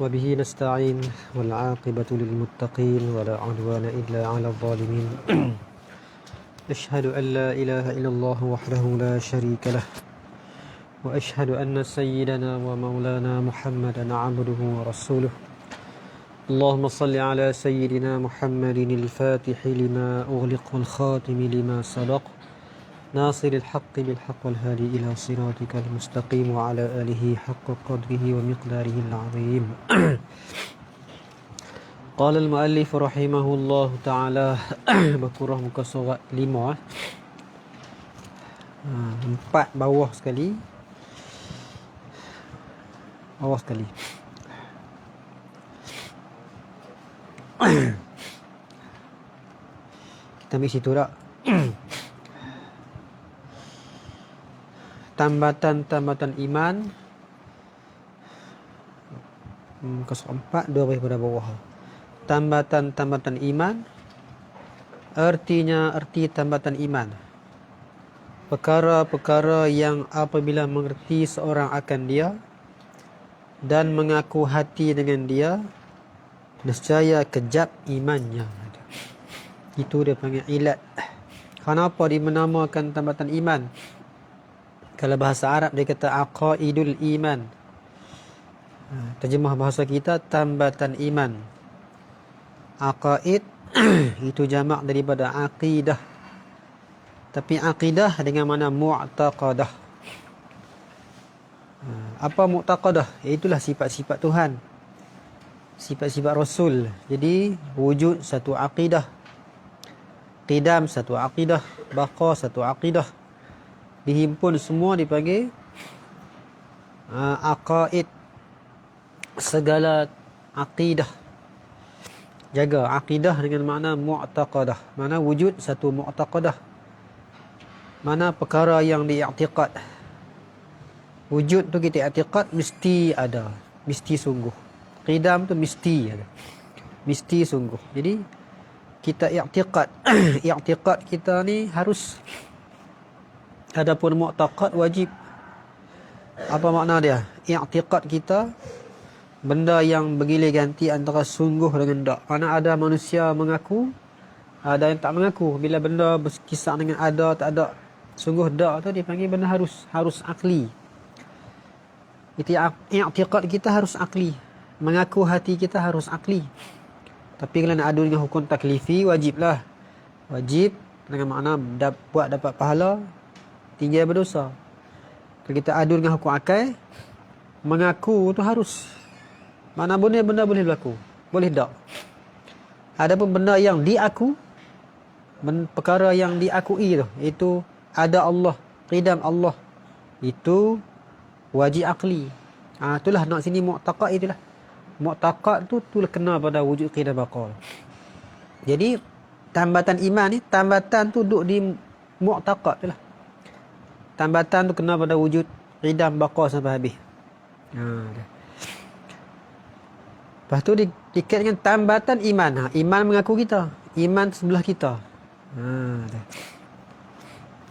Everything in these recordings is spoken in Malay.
وبه نستعين والعاقبة للمتقين ولا عدوان إلا على الظالمين أشهد أن لا إله إلا الله وحده لا شريك له وأشهد أن سيدنا ومولانا محمدا عبده ورسوله اللهم صل على سيدنا محمد الفاتح لما أغلق والخاتم لما سبق ناصر الحق بالحق والهادي إلى صراطك المستقيم وعلى آله حق قدره ومقداره العظيم قال المؤلف رحمه الله تعالى berkurang muka surat 5 4 bawah sekali kita ambil situ tak tambatan-tambatan iman muka surat 4 dua baris pada bawah. Tambatan-tambatan iman artinya arti tambatan iman perkara-perkara yang apabila mengerti seorang akan dia dan mengaku hati dengan dia nescaya kejap imannya. Itu dia panggil ilat. Kenapa dia menamakan tambatan iman? Kalau bahasa Arab dia kata aqaidul iman. Terjemah bahasa kita tambatan iman. Aqaid itu jamak daripada aqidah. Tapi aqidah dengan mana mu'taqadah. Apa mu'taqadah? Itulah sifat-sifat Tuhan. Sifat-sifat Rasul. Jadi wujud satu aqidah. Qidam satu aqidah. Baqa satu aqidah. Dihimpun semua dipanggil aqaid. Segala aqidah. Jaga aqidah dengan makna mu'taqadah. Mana wujud satu mu'taqadah. Mana perkara yang diiktiqad. Wujud tu kita iktiqad mesti ada. Mesti sungguh. Qidam tu mesti ada. Mesti sungguh. Jadi kita iktiqad. Iktiqad kita ni harus. Adapun mu'taqad wajib. Apa makna dia? I'tiqad kita benda yang bergilir ganti antara sungguh dengan tak. Mana ada manusia mengaku, ada yang tak mengaku. Bila benda berkisar dengan ada tak ada sungguh tak tu dipanggil benda harus akli. Itu i'tiqad kita harus akli. Mengaku hati kita harus akli. Tapi kalau nak adu dengan hukum taklifi wajiblah. Wajib dengan makna buat dapat pahala, tinggal berdosa. Kalau kita adu dengan hukum akal, mengaku tu harus. Mana benda boleh berlaku, boleh tak. Adapun benda yang diaku, perkara yang diakui tu, itu ada Allah, qidam Allah, itu wajib akli. Itulah nak sini mu'taqad itulah. Mu'taqad tu kena pada wujud qidam baqa. Jadi tambatan iman ni, tambatan tu duduk di mu'taqad tu lah. Tambatan tu kena pada wujud qidam baqa sampai habis. Lepas tu dikait dengan tambatan iman. Iman mengaku kita. Iman sebelah kita.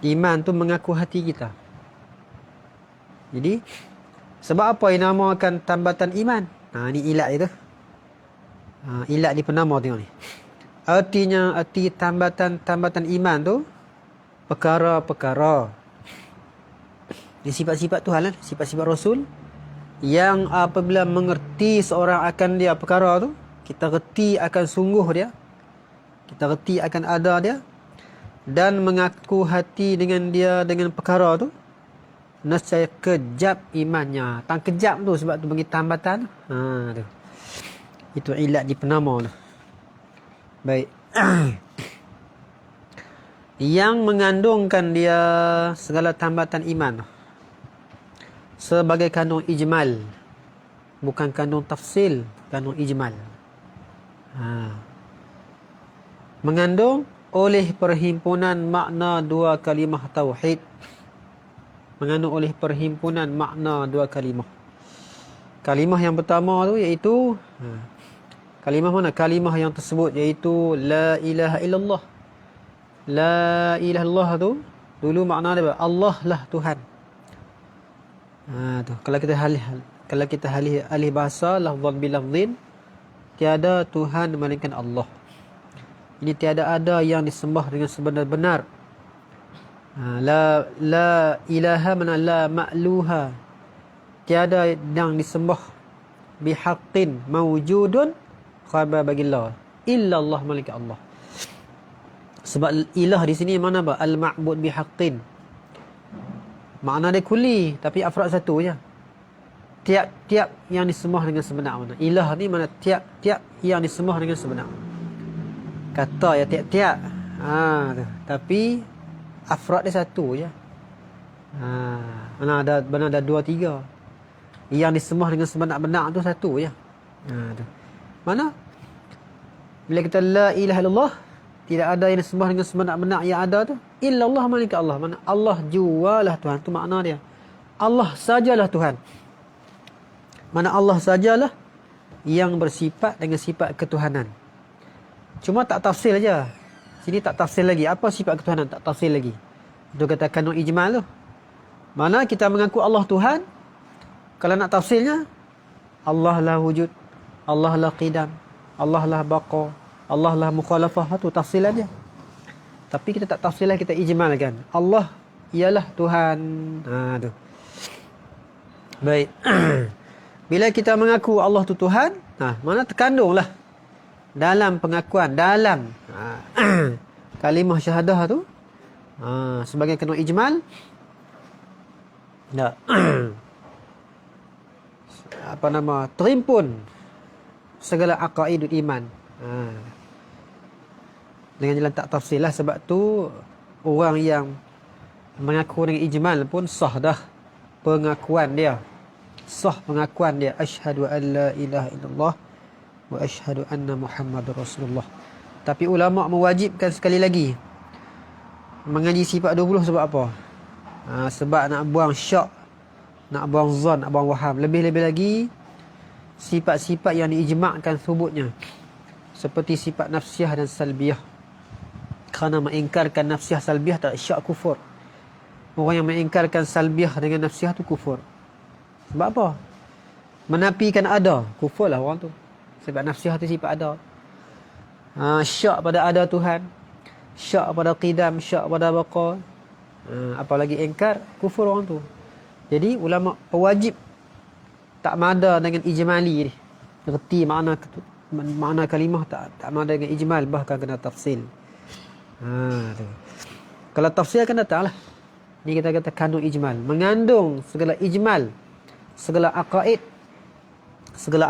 Iman tu mengaku hati kita. Jadi sebab apa yang namakan tambatan iman? Ni ilat itu. Ilat di penama tengok ni. Artinya arti tambatan iman tu perkara-perkara. Ini sifat-sifat Tuhan lah, sifat-sifat Rasul yang apabila mengerti seorang akan dia perkara tu, kita reti akan sungguh dia, kita reti akan ada dia, dan mengaku hati dengan dia dengan perkara tu, nescaya kejap imannya. Tang kejap tu sebab tu bagi tambatan. Tu. Itu ilat di penama tu. Baik. Yang mengandungkan dia segala tambatan iman tu sebagai kandung ijmal, bukan kandung tafsil, kandung ijmal. Mengandung oleh perhimpunan makna dua kalimah tauhid. Mengandung oleh perhimpunan makna dua kalimah. Kalimah yang pertama tu iaitu kalimah mana? Kalimah yang tersebut iaitu la ilaha illallah. La ilaha illallah tu dulu makna dia Allah lah Tuhan. Tu. Kalau kita Kalau kita alih bahasa lafzan bil lafzin, tiada Tuhan melainkan Allah. Ini tiada ada yang disembah dengan sebenar-benar. La ilaha mana la ma'luha. Tiada yang disembah bihaqqin mawjudun khabar bagillah illa Allah melainkan Allah. Sebab ilah di sini mana apa? Al-ma'bud bihaqqin. Makna dia kuli, tapi afrad satu je. Tiap-tiap yang disembah dengan sebenar mana. Ilah ni mana tiap-tiap yang disembah dengan sebenar. Kata ya tiap-tiap. Tapi afrad dia satu je. Mana ada 2 3. Yang disembah dengan sebenar-benar tu satu je. Mana? Bila kita la ilaha illallah, tidak ada yang disembah dengan sebenar-benar yang ada tu illallah melainkan Allah. Mana Allah jualah Tuhan, tu makna dia. Allah sajalah Tuhan. Mana Allah sajalah yang bersifat dengan sifat ketuhanan. Cuma tak tafsir aja. Sini tak tafsir lagi. Apa sifat ketuhanan? Tak tafsir lagi. Itu kata kanun ijmal tu. Mana kita mengaku Allah Tuhan, kalau nak tafsirnya, Allah lah wujud, Allah lah qidam, Allah lah baqa, Allah lah mukhalafah. Tu tafsir aja. Tapi kita tak tafsir lah, kita ijmalkan. Allah ialah Tuhan. Tu. Baik. Bila kita mengaku Allah tu Tuhan, mana terkandunglah dalam pengakuan, dalam kalimah syahadah tu, sebagai kena ijmal, terimpun segala aqaidul iman. Dengan jalan tak tafsir lah. Sebab tu orang yang mengaku dengan ijmal pun sah dah pengakuan dia. Sah pengakuan dia. Asyhadu an la ilaha illallah wa asyhadu anna Muhammadur Rasulullah. Tapi ulama mewajibkan sekali lagi mengaji sifat 20 sebab apa? Sebab nak buang syak, nak buang zon, nak buang waham. Lebih-lebih lagi sifat-sifat yang diijma'kan subutnya, seperti sifat nafsiyah dan salbiyah. Kerana mengingkarkan nafsiyah salbiyah tak syak kufur. Orang yang mengingkarkan salbiyah dengan nafsiyah tu kufur. Sebab apa? Menafikan ada, kufur lah orang tu. Sebab nafsiyah tu sifat ada. Syak pada ada Tuhan, syak pada qidam, syak pada baqa, apalagi ingkar, kufur orang tu. Jadi ulama wajib tak mada dengan ijmali ni. Reti makna kalimah tak mada dengan ijmal, bahkan kena tafsil. Tu. Kalau tafsir akan datang lah. Ni kita kata kandung ijmal, mengandung segala ijmal, segala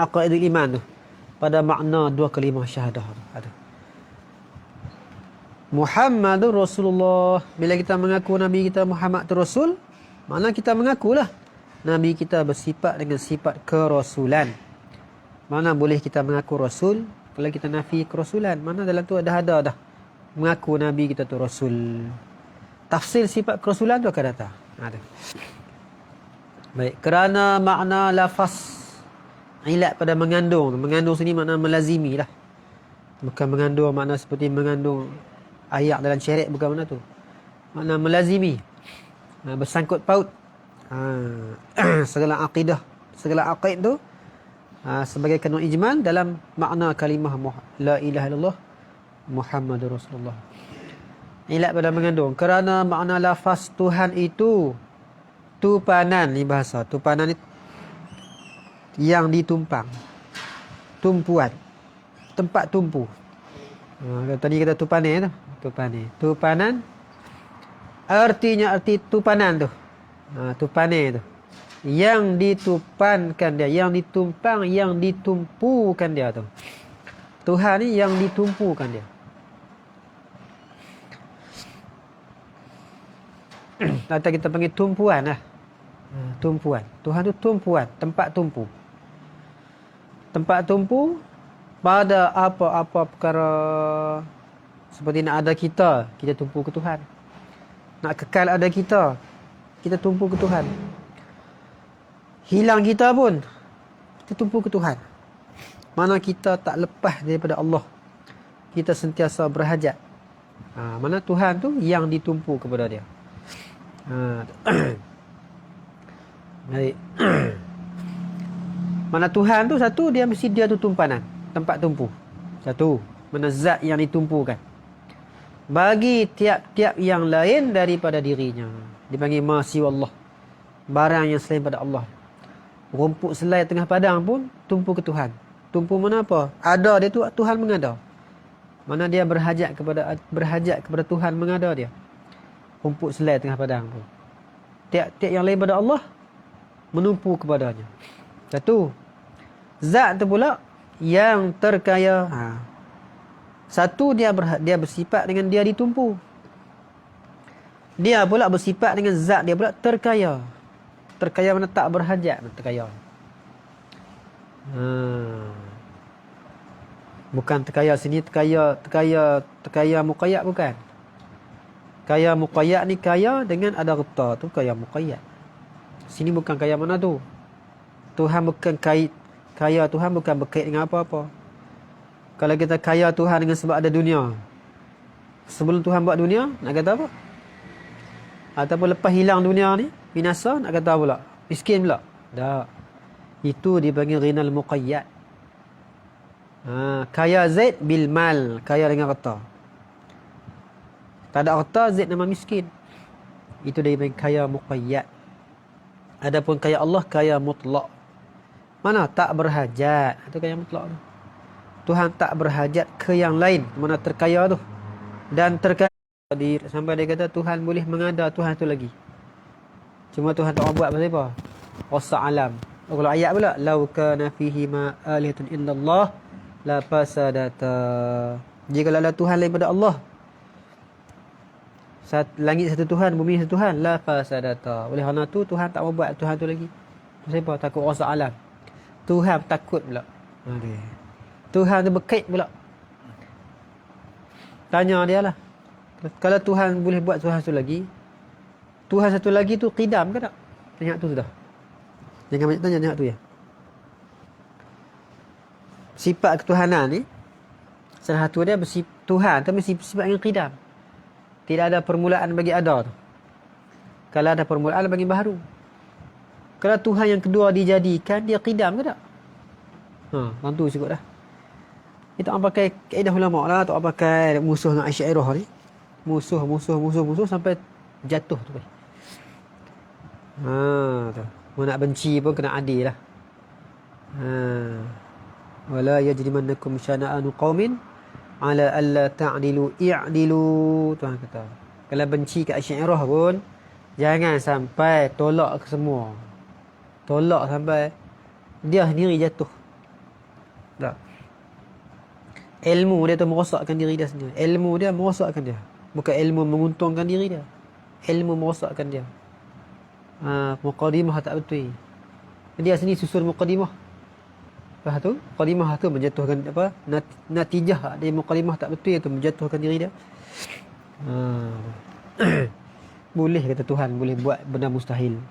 aqaidul iman tu pada makna dua kalimah syahadah tu ada. Muhammadur Rasulullah. Bila kita mengaku Nabi kita Muhammad tu Rasul, makna kita mengakulah Nabi kita bersifat dengan sifat kerasulan. Mana boleh kita mengaku Rasul kalau kita nafi kerasulan? Mana dalam tu ada dah mengaku Nabi kita tu Rasul. Tafsir sifat kerasulan tu akan datang. Ada. Baik, kerana makna lafaz ilat pada mengandung. Mengandung sini makna melazimi lah. Bukan mengandung makna seperti mengandung ayat dalam syariat, bukan makna tu. Makna melazimi. Bersangkut paut. Segala akidah, segala aqaid tu sebagai kanun ijmal dalam makna kalimah la ilaha illallah Muhammadur Rasulullah. Ilat pada mengandung kerana makna lafaz Tuhan itu tupanan. Ni bahasa tupanan ni yang ditumpang, tumpuan, tempat tumpu. Tadi kata tupane tu, tupanan artinya arti tupanan tu. Tupane tu yang ditupankan dia, yang ditumpang, yang ditumpukan dia tu. Tuhan ni yang ditumpukan dia. Atau kita panggil tumpuan lah. Tumpuan. Tuhan tu tumpuan, tempat tumpu. Tempat tumpu pada apa-apa perkara. Seperti nak ada kita tumpu ke Tuhan. Nak kekal ada kita tumpu ke Tuhan. Hilang kita pun, kita tumpu ke Tuhan. Mana kita tak lepas daripada Allah. Kita sentiasa berhajat. Mana Tuhan tu yang ditumpu kepada dia. Baik. Mana Tuhan tu satu, dia mesti dia tu tumpanan, tempat tumpu. Satu, mana zat yang ditumpukan. Bagi tiap-tiap yang lain daripada dirinya, dipanggil ma siwa Allah. Barang yang selain pada Allah. Rumput selai tengah padang pun tumpu ke Tuhan. Tumpu mana apa? Ada dia tu, Tuhan mengada. Mana dia berhajat kepada Tuhan mengada dia. Rumput selai tengah padang pun. Tiap-tiap yang lain pada Allah menumpu kepadanya. Satu. Zat tu pula yang terkaya. Satu, dia bersifat dengan dia ditumpu. Dia pula bersifat dengan zat dia pula terkaya. Terkaya mana tak berhajat, terkaya. Bukan terkaya sini terkaya muqayyad, bukan. Kaya muqayyad ni kaya dengan ada harta tu kaya muqayyad. Sini bukan kaya mana tu. Tuhan bukan kaya Tuhan bukan berkait dengan apa-apa. Kalau kita kaya Tuhan dengan sebab ada dunia. Sebelum Tuhan buat dunia, nak kata apa? Ataupun lepas hilang dunia ni, binasa, nak kata pula? Miskin pula? Tak. Itu dipanggil ghinal muqayyad. Kaya Zaid bil mal, kaya dengan harta. Tak ada harta, Zaid nama miskin. Itu dia panggil kaya muqayyad. Adapun kaya Allah, kaya mutlak. Mana? Tak berhajat. Itu kaya mutlak tu. Tuhan tak berhajat ke yang lain. Mana terkaya tu. Dan terkaya. Sampai dia kata Tuhan boleh mengada Tuhan tu lagi. Cuma Tuhan tak buat pasal apa? Rasa alam. Kalau ayat pula. Lau kana fihi ma alihatun illallah la fasadata. Jika ada Tuhan lain pada Allah. Langit satu Tuhan, bumi satu Tuhan, la fasadata. Oleh kerana tu Tuhan tak mau buat Tuhan tu lagi. Pasal apa? Takut rasa alam. Tuhan takut pula. Tuhan tu berkait pula. Tanya dia lah. Kalau Tuhan boleh buat Tuhan satu lagi, Tuhan satu lagi tu qidam ke tak? Tanya tu sudah. Jangan banyak tanya tu ya. Sifat ketuhanan ni, salah satu dia Tuhan tu mesti sifat yang qidam. Tidak ada permulaan bagi ada tu. Kalau ada permulaan bagi baharu. Kalau Tuhan yang kedua dijadikan, dia qidam ke tak? Tentu cukup dah. Kita orang pakai kaedah ulama lah, tak pakai musuh dengan Asy'ariyah ni. Musuh sampai jatuh tu. Tu. Mau nak benci pun kena adil lah. Wala yajrimannakum syana'anu qaumin ala alla ta'dilu i'dilu. Tuhan kata. Kalau benci kat Asy'ariyah pun jangan sampai tolak ke semua. Tolak sampai dia sendiri jatuh. Tak. Ilmu dia tu merosakkan diri dia sendiri. Ilmu dia merosakkan dia. Bukan ilmu menguntungkan diri dia. Ilmu merosakkan dia. Muqaddimah tak betul. Dia sendiri susun muqaddimah. Lepas tu, muqaddimah tu menjatuhkan apa? Natijah dia muqaddimah tak betul itu menjatuhkan diri dia. Boleh kata Tuhan boleh buat benda mustahil.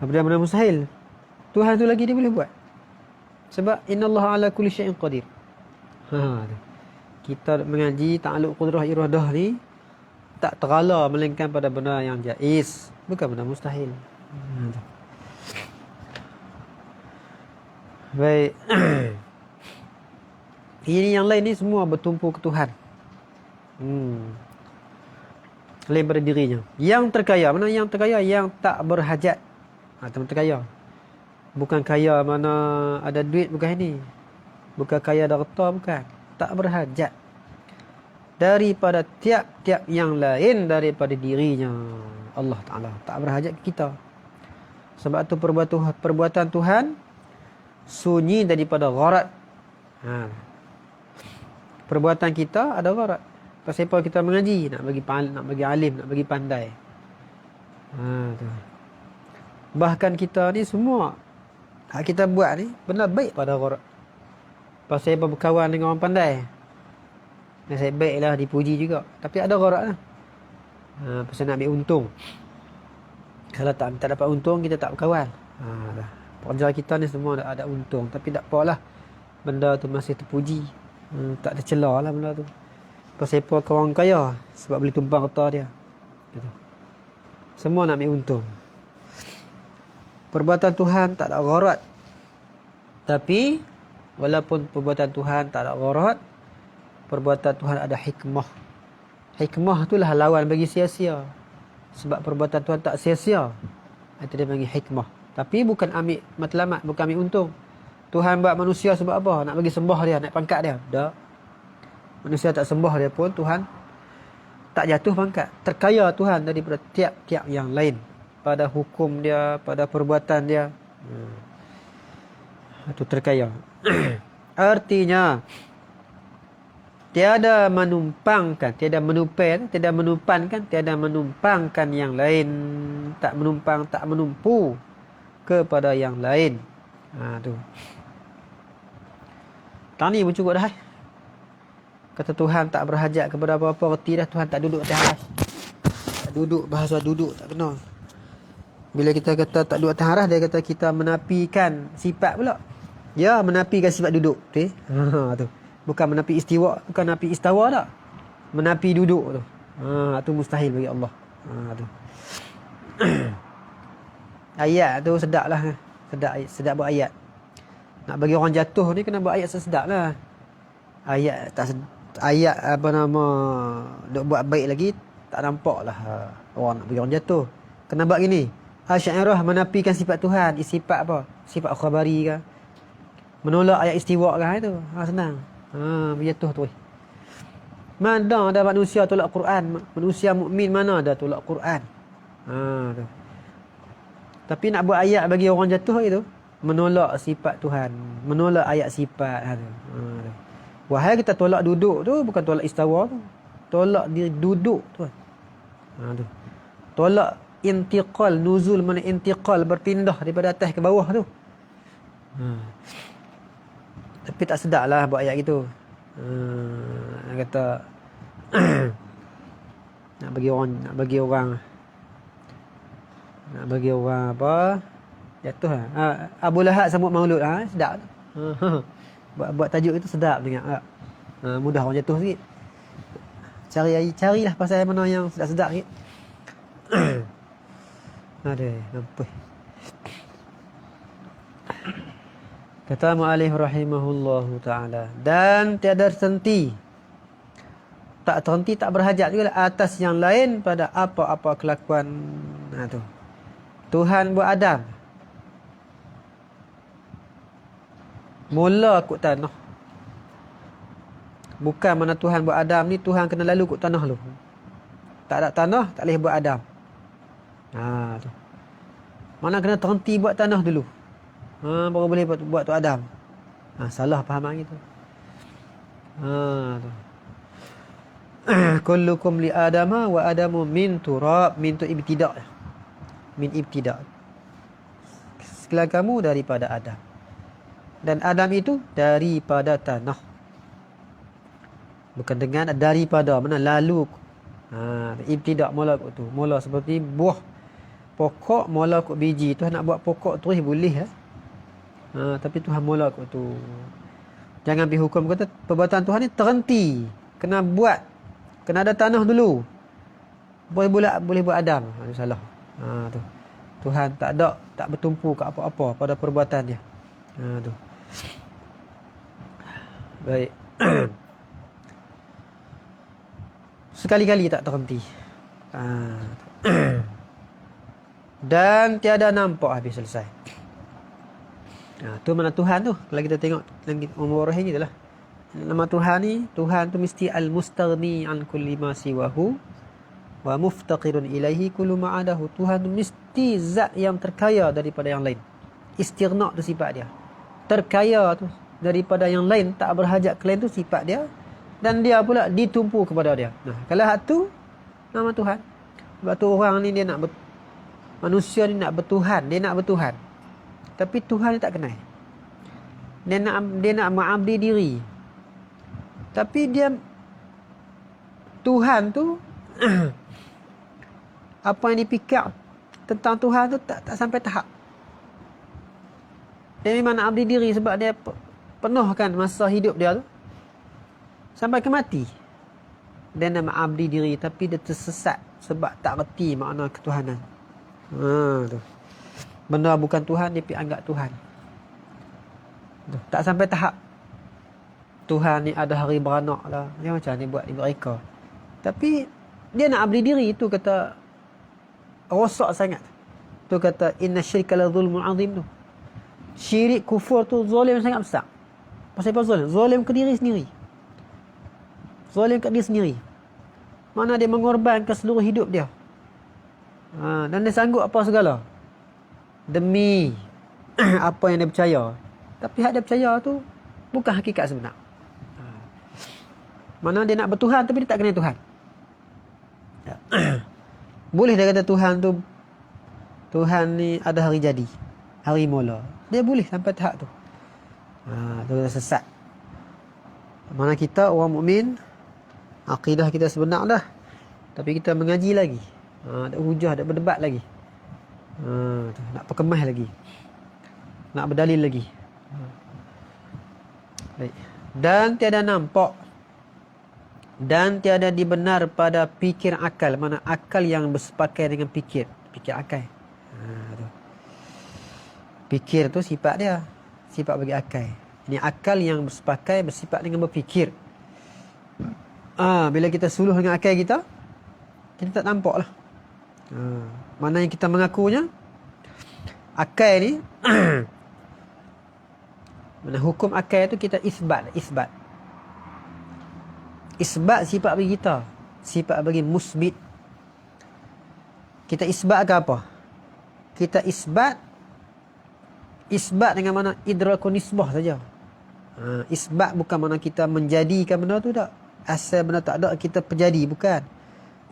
Benda mustahil. Tuhan tu lagi dia boleh buat. Sebab innallaha ala kulli syai'in qadir. Kita mengaji ta'alluq qudrah iradah ni tak terala melainkan pada benda yang jaiz, bukan benda mustahil. Baik. Ini yang lain ni semua bertumpu ke Tuhan. Selain pada dirinya. Yang terkaya, mana yang terkaya? Yang tak berhajat. Teman terkaya. Bukan kaya mana ada duit, bukan ini. Bukan kaya ada harta, bukan. Tak berhajat daripada tiap-tiap yang lain daripada dirinya. Allah Ta'ala tak berhajat ke kita. Sebab tu perbuatan Tuhan sunyi daripada gharat. Perbuatan kita ada gharat. Pasal apa kita mengaji? Nak bagi alim, nak bagi pandai. Tu. Bahkan kita ni semua hak kita buat ni benda baik pada gharat. Pasal apa berkawan dengan orang pandai. Nasib baiklah dipuji juga. Tapi ada gharat lah. Pasal nak ambil untung. Kalau tak dapat untung, kita tak berkawan. Pekerja kita ni semua ada untung. Tapi tak apalah. Benda tu masih terpuji. Tak ada celah lah benda tu. Pasal apa kawan kaya? Sebab boleh tumpang harta dia. Gitu. Semua nak ambil untung. Perbuatan Tuhan tak ada gharat. Tapi walaupun perbuatan Tuhan tak ada gharat, perbuatan Tuhan ada hikmah. Hikmah itulah lawan bagi sia-sia. Sebab perbuatan Tuhan tak sia-sia. Itu dia panggil hikmah. Tapi bukan ambil matlamat, bukan ambil untung. Tuhan buat manusia sebab apa? Nak bagi sembah dia, nak pangkat dia. Tak. Manusia tak sembah dia pun Tuhan tak jatuh pangkat. Terkaya Tuhan daripada tiap-tiap yang lain. Pada hukum dia, pada perbuatan dia. Itu terkaya. Artinya tiada menumpangkan, tiada menumpangkan yang lain, tak menumpang, tak menumpu kepada yang lain. Tu. Tani pun cukup dah. Kata Tuhan tak berhajat kepada apa-apa, reti dah. Tuhan tak duduk atas aras. Tak duduk, bahasa duduk tak kena. Bila kita kata tak duduk atas aras, dia kata kita menafikan sifat pula. Ya, menafikan sifat duduk. Tu. Bukan menafi istiwa, bukan menafi istawa tak. Menafi duduk tu. Tu mustahil bagi Allah. Tu. Ayat tu sedap lah. Sedap buat ayat. Nak bagi orang jatuh ni kena buat ayat sedap lah. Ayat apa nama duk buat baik lagi tak nampak lah orang nak bagi orang jatuh. Kena buat gini. Asy'ariyah menafikan sifat Tuhan. Sifat apa? Sifat khabari ke? Menolak ayat istiwa ke itu. Senang. Berjatuh tu. Mana ada manusia tolak Quran? Manusia mukmin mana ada tolak Quran? Tu. Tapi nak buat ayat bagi orang jatuh itu, menolak sifat Tuhan, menolak ayat sifat tu. Wahai kita tolak duduk tu, bukan tolak istawa tu. Tolak dia duduk tu. Tu. Tolak intiqal, nuzul, mana intiqal, berpindah daripada atas ke bawah tu. Tapi tak sedap lah buat ayat gitu. Kata nak bagi orang apa? Jatuh lah. Abu Lahab sambut maulud. Sedap. Buat tajuk itu sedap dengar. Mudah orang jatuh sikit. Carilah pasal mana yang sedap-sedap sikit. Aduh, nampak. Kata mu'alif rahimahullahu ta'ala. Dan tiada terhenti. Tak terhenti, tak berhajat juga atas yang lain pada apa-apa kelakuan. Tu. Tuhan buat Adam. Mula kut tanah. Bukan mana Tuhan buat Adam ni, Tuhan kena lalu kut tanah dulu. Tak ada tanah, tak boleh buat Adam. Tu. Mana kena terhenti buat tanah dulu. Baru boleh buat tu Adam. Salah fahaman gitu. Tu. Kullukum li Adama wa Adamu min turab. Min tu ibtida'. Min ibtida'. Segala kamu daripada Adam. Dan Adam itu daripada tanah. Bukan dengan daripada, mana lalu. Ibtida' mula kot tu. Mula seperti buah pokok, mula kot biji. Tuhan nak buat pokok terus boleh. Tapi Tuhan mula kot tu. Jangan pergi hukum kata perbuatan Tuhan ni terhenti. Kena buat. Kena ada tanah dulu. Boleh buat Adam. Itu salah. Tu. Tuhan tak bertumpu ke apa-apa pada perbuatan dia. Tu. Baik. Sekali-kali tak terhenti. Dan tiada nampak habis selesai. Tu mana Tuhan tu. Kalau kita tengok Umur Rahim itulah. Nama Tuhan ni, Tuhan tu mesti al-mustaghni an kulli ma siwahu wa muftaqirun ilaihi kullu ma adahu. Tuhan tu mesti zat yang terkaya daripada yang lain. Istighna tu sifat dia. Terkaya tu daripada yang lain, tak berhajat ke lain tu sifat dia. Dan dia pula ditumpu kepada dia. Kalau hak tu nama Tuhan. Sebab tu orang ni dia nak manusia ni nak bertuhan, dia nak bertuhan. Tapi Tuhan dia tak kenal. Dia nak mengabdi diri. Tapi dia Tuhan tu apa yang dipikir tentang Tuhan tu tak sampai tahap. Dia memang nak abdi diri sebab dia penuhkan masa hidup dia tu sampai ke mati. Dia nak mengabdi diri tapi dia tersesat sebab tak reti makna ketuhanan. Tu. Benda bukan Tuhan dia pergi anggap Tuhan. Tak sampai tahap Tuhan ni ada hari beranak lah. Dia macam ni buat mereka. Tapi dia nak beli diri, itu kata rosak sangat. Tu kata inna syirka la zulmun azim tu. Syirik kufur tu zalim sangat besar. Pasal apa zalim? Zalim ke diri sendiri. Zalim ke diri sendiri. Mana dia mengorbankan seluruh hidup dia. Dan dia sanggup apa segala. Demi apa yang dia percaya. Tapi hak dia percaya tu bukan hakikat sebenar. Mana dia nak bertuhan tapi dia tak kenal Tuhan. Boleh dia kata Tuhan ni ada hari jadi, hari mula. Dia boleh sampai tahap tu. Tu kata sesat. Mana kita orang mukmin, akidah kita sebenar dah. Tapi kita mengaji lagi. Ada hujah, ada berdebat lagi. Nak perkemah lagi. Nak berdalil lagi. Baik. Dan tiada nampak dan tiada dibenar pada fikir akal. Mana akal yang bersepakai dengan fikir akal. Fikir tu sifat dia, sifat bagi akal. Ini akal yang bersifat dengan berfikir. Bila kita suluh dengan akal kita tak nampak lah. Mana yang kita mengakunya akal ni mana hukum akal tu kita isbat sifat bagi kita, sifat bagi musbit. Kita isbat ke apa? Kita isbat dengan mana idrakun nisbah saja. Isbat bukan mana kita menjadikan benda tu tak. Asal benda tak ada kita terjadi, bukan.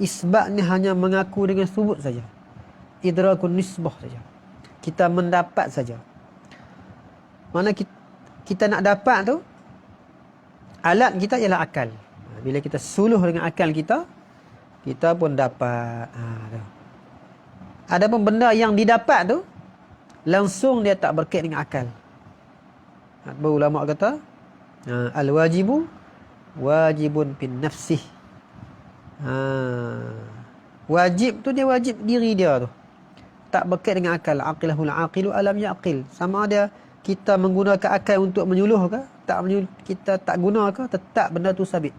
Isbat ni hanya mengaku dengan subut saja. Idrakun nisbah saja. Kita mendapat saja. Mana kita nak dapat tu, alat kita ialah akal. Bila kita suluh dengan akal kita pun dapat. Adapun benda yang didapat tu langsung dia tak berkait dengan akal. Ulama kata al-wajibu wajibun bin nafsih. Wajib tu dia wajib diri dia tu. Tak berkait dengan akal. Aqilahul aqilu alam yaqil. Sama ada kita menggunakan akal untuk menyuluh ke, kita tak guna ke, tetap benda tu sabit.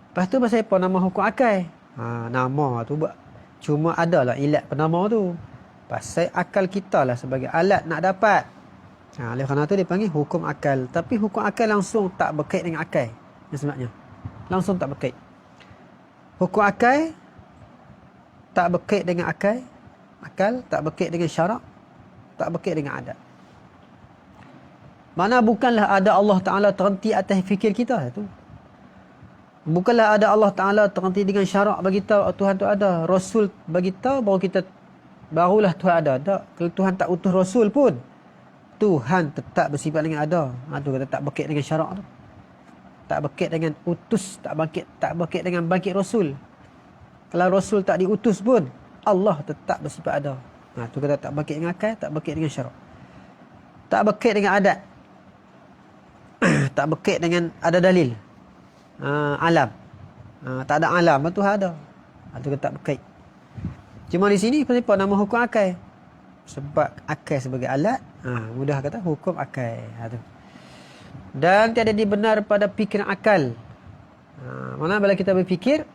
Lepas tu pasal apa nama hukum akal? Nama tu cuma adalah ilat penama tu. Pasal akal kita lah sebagai alat nak dapat. Oleh kerana tu dia panggil hukum akal. Tapi hukum akal langsung tak berkait dengan akal. Yang sebenarnya. Langsung tak berkait. Hukum akal tak berkait dengan akal. Akal tak berkait dengan syarak. Tak berkait dengan adat. Mana bukanlah ada Allah Ta'ala terhenti atas fikir kita tu. Bukanlah ada Allah Ta'ala terhenti dengan syarak bagi tahu Tuhan tu ada. Rasul bagi tahu barulah Tuhan ada. Tak. Kalau Tuhan tak utus Rasul pun, Tuhan tetap bersifat dengan ada. Tu kata tak berkait dengan syarak tu. Tak berkait dengan utus, tak berkait dengan bangkit Rasul. Kalau Rasul tak diutus pun, Allah tetap bersifat ada. Tu kata tak berkait dengan akal, tak berkait dengan syarak. Tak berkait dengan adat. Tak berkait dengan ada dalil. Alam. Tak ada alam, Tuhan ada. Tu kata tak berkait. Cuma di sini kenapa nama hukum akal? Sebab akal sebagai alat, mudah kata hukum akal. Dan tiada dibenar pada fikiran akal. Mana bila kita berfikir,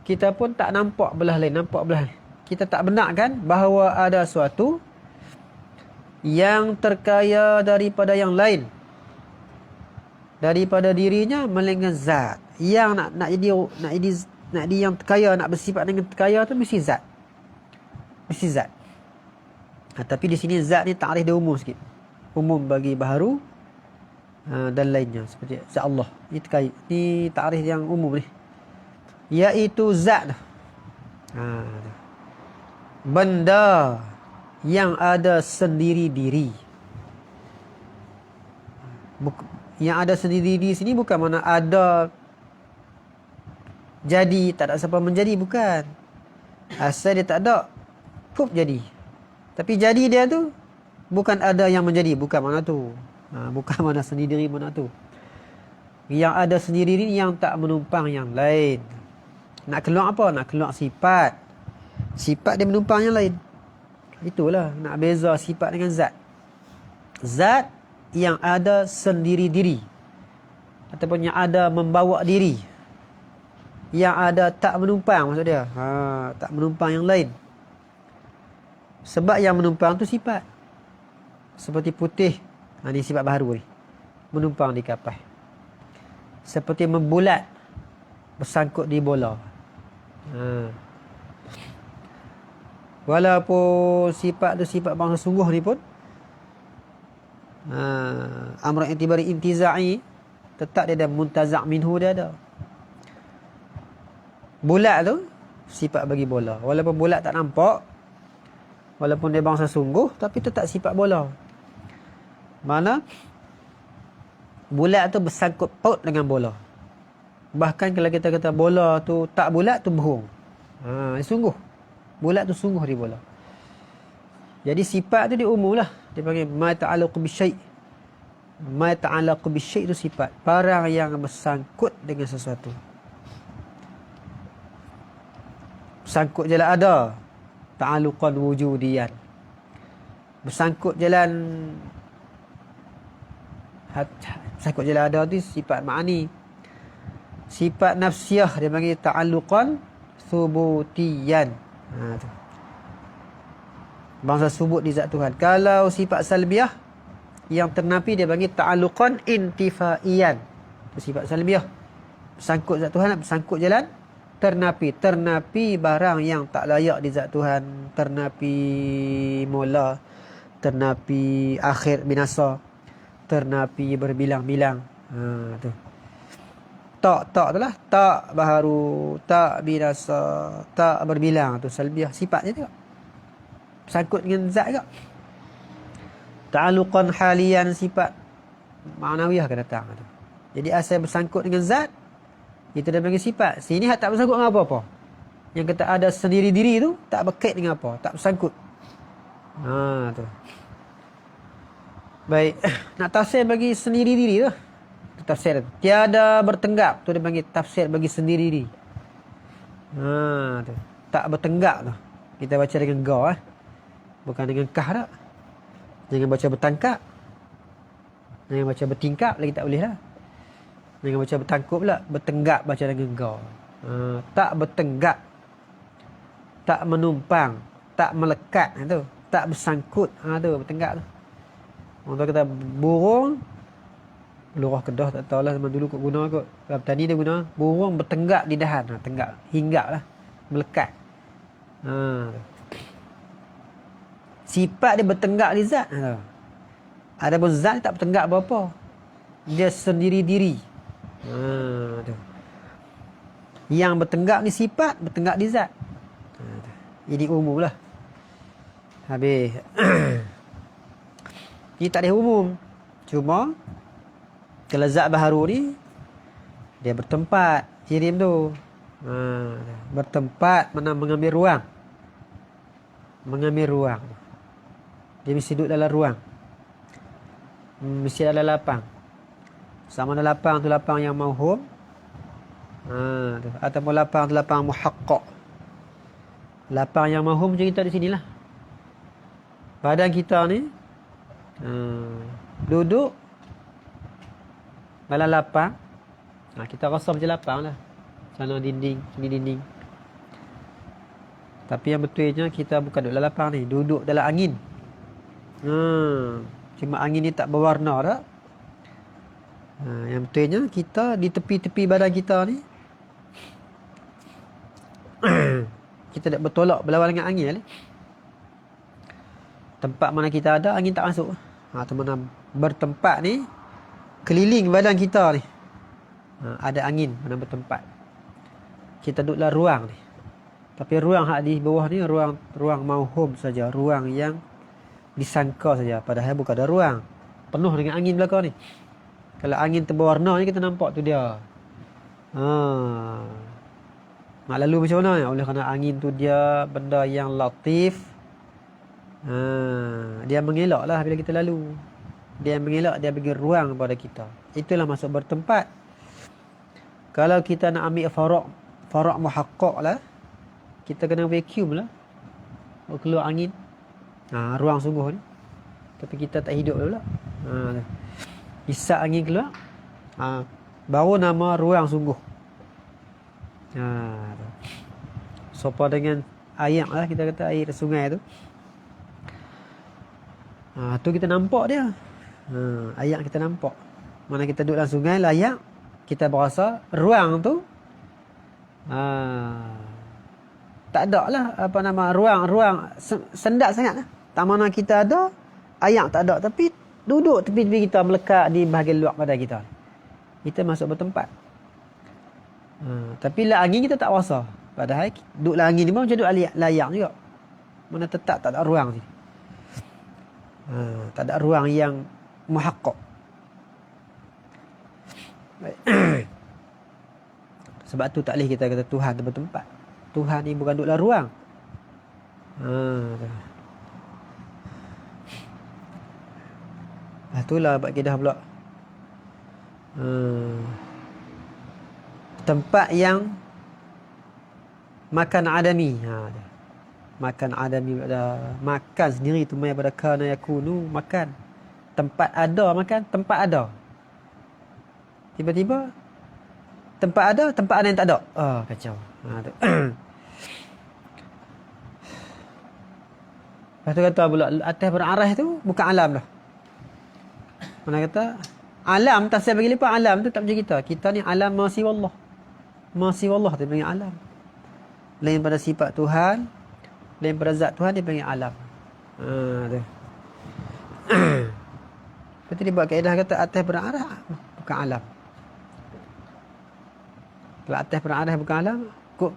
kita pun tak nampak belah lain, nampak belah lain. Kita tak benarkan bahawa ada suatu yang terkaya daripada yang lain. Daripada dirinya melainkan zat. Yang nak jadi yang terkaya, nak bersifat dengan terkaya tu mesti zat. Mesti zat. Tapi di sini zat ni takrif dia umum sikit. Umum bagi baharu dan lainnya seperti zat Allah. Ini terkait. Ini takrif yang umum ni. Iaitu zat. Benda yang ada sendiri diri. Yang ada sendiri diri sini bukan mana ada jadi, tak ada siapa menjadi, bukan. Asal dia tak ada, pup jadi. Tapi jadi dia tu bukan ada yang menjadi, bukan mana tu. Bukan mana sendiri diri mana tu. Yang ada sendiri diri yang tak menumpang yang lain. Nak keluar apa? Nak keluar sifat. Sifat dia menumpang yang lain. Itulah nak beza sifat dengan zat. Zat yang ada sendiri-diri, ataupun yang ada membawa diri, yang ada tak menumpang, maksud dia. Tak menumpang yang lain. Sebab yang menumpang tu sifat. Seperti putih, ni sifat baharu ni, menumpang di kapal. Seperti membulat, bersangkut di bola. Walaupun sifat tu sifat bangsa sungguh ni pun, amr i'tibari intiza'i, tetap dia ada muntazak minhu, dia ada. Bulat tu sifat bagi bola. Walaupun bulat tak nampak, walaupun dia bangsa sungguh, tapi tetap sifat bola. Mana bulat tu bersangkut paut dengan bola. Bahkan kalau kita kata bola tu tak bulat, tu bohong. Sungguh. Bulat tu sungguh di bola. Jadi sifat tu dia umum lah. Dia panggil ma ta'alaqu bisyai'. Ma ta'alaqu bisyai' tu sifat. Barang yang bersangkut dengan sesuatu. Bersangkut jalan ada. Ta'aluqan wujudiyan. Bersangkut jalan bersangkut jalan ada tu sifat ma'ani. Sifat nafsiyah dia panggil ta'aluqan thubutiyan. Tu. Bangsa subut di zat Tuhan. Kalau sifat salbiyah yang ternapi dia panggil ta'aluqan intifaiyan. Itu sifat salbiyah. Bersangkut zat Tuhan, bersangkut jalan ternapi. Ternapi barang yang tak layak di zat Tuhan. Ternapi mula. Ternapi akhir binasa. Ternapi berbilang-bilang. Tu. Tak tu lah. Tak baharu, tak binasa, tak berbilang. Tu salbiyah. Sifatnya tu. Bersangkut dengan zat juga. Ta'aluqan halian, sifat ma'nawiyah akan datang. Jadi asal bersangkut dengan zat, itu dia panggil sifat. Sini tak bersangkut dengan apa-apa. Yang kata ada sendiri diri tu, tak berkait dengan apa. Tak bersangkut. Tu. Baik. Nak tafsir bagi sendiri diri tu. Tafsir tiada bertenggak, tu dia panggil tafsir bagi sendiri diri. Tu. Tak bertenggak tu. Kita baca dengan ga, bukan dengan kah tak. Jangan baca bertangkap. Jangan baca bertingkap lagi tak boleh lah. Jangan baca bertangkup pula. Bertenggak baca dengan ga. Tak bertenggak. Tak menumpang. Tak melekat. Tu. Tak bersangkut. Tu bertenggak tu. Orang kata burung, lurah Kedah tak tahulah zaman dulu kot guna kot. Dalam tani dia guna burung bertenggak di dahan. Tenggak. Hinggap lah. Melekat. Sifat dia bertenggak di zat. Adapun zat tak bertenggak berapa. Dia sendiri diri. Tu. Yang bertenggak ni sifat, bertenggak di zat. Ini umum lah. Habis. Ini tak ada umum. Cuma kalau zat baharu ni, dia bertempat. Kirim tu. Bertempat, mana mengambil ruang. Mengambil ruang. Dia mesti duduk dalam ruang. Mesti dalam lapang. Sama ada lapang tu lapang yang mauhum. Ataupun lapang tu lapang muhaqqaq. Lapang yang mauhum cerita di sinilah. Badan kita ni duduk dalam lapang. Kita rasa macam lapang lah. Sana dinding, sini dinding. Tapi yang betulnya kita bukan duduk dalam lapang ni. Duduk dalam angin. Cuma angin ni tak berwarna tak. Yang betulnya kita di tepi-tepi badan kita ni kita tak bertolak berlawan dengan angin ni. Tempat mana kita ada angin tak masuk. Teman-teman bertempat ni keliling badan kita ni. Ada angin mana bertempat. Kita duduk dalam ruang ni. Tapi ruang hak di bawah ni ruang mauhum saja, ruang yang disangka saja, padahal bukan ada ruang. Penuh dengan angin belakang ni. Kalau angin terberwarna ni kita nampak tu dia. Nak lalu macam mana? Oleh kerana angin tu dia benda yang latif. Dia mengelak lah bila kita lalu. Dia mengelak, dia bagi ruang kepada kita. Itulah masuk bertempat. Kalau kita nak ambil farak muhaqqaq lah, kita kena vacuum lah. Keluar angin. Ruang sungguh ni. Tapi kita tak hidup pula. Isap angin keluar. Baru nama ruang sungguh. Sopa dengan air lah, kita kata air sungai tu. Tu kita nampak dia. Air kita nampak. Mana kita duduk dalam sungai, layak, kita berasa ruang tu tak ada lah apa nama ruang sendak sangat lah. Tak mana kita ada, air tak ada, tapi duduk tepi-tepi kita, melekat di bahagian luar badan kita. Kita masuk bertempat. Tapi lah angin kita tak rasa. Padahal duduk lah angin ni pun macam duduk layak juga. Mana tetap tak ada ruang ni. Tak ada ruang yang muhaqqaq. Sebab tu tak boleh kita kata Tuhan tu bertempat. Tuhan ni bukan duduklah ruang. Itulah bab kidah pula. Tempat yang makan adami. Makan adami pada makan sendiri tu mai pada kana yakunu makan. Tempat ada makan, tempat ada. Tiba-tiba tempat ada yang tak ada. Kacau. Tu. Lepas tu kata pula atas berarah tu bukan alam dah. Mana kata alam tak saya bagi lepas alam tu tak macam kita. Kita ni alam masih wallah. Masih wallah dia panggil alam. Lain pada sifat Tuhan, lain pada zat Tuhan dia panggil alam. Tu. Lepas dia buat kaedah kata atas berarah bukan alam. Kalau atas berarah bukan alam, kok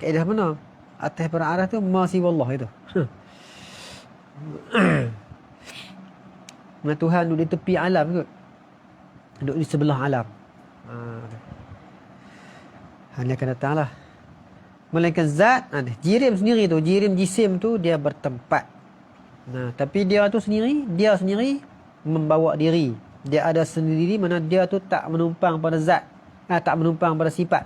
kaedah mana? Atas berarah tu masih wallah itu. Mana Tuhan duduk di tepi alam kot. Duduk di sebelah alam. Hanya akan datanglah. Melainkan zat, jirim sendiri tu, jirim jisim tu dia bertempat. Tapi dia tu sendiri, dia sendiri membawa diri. Dia ada sendiri mana dia tu tak menumpang pada zat. Tak menumpang pada sifat.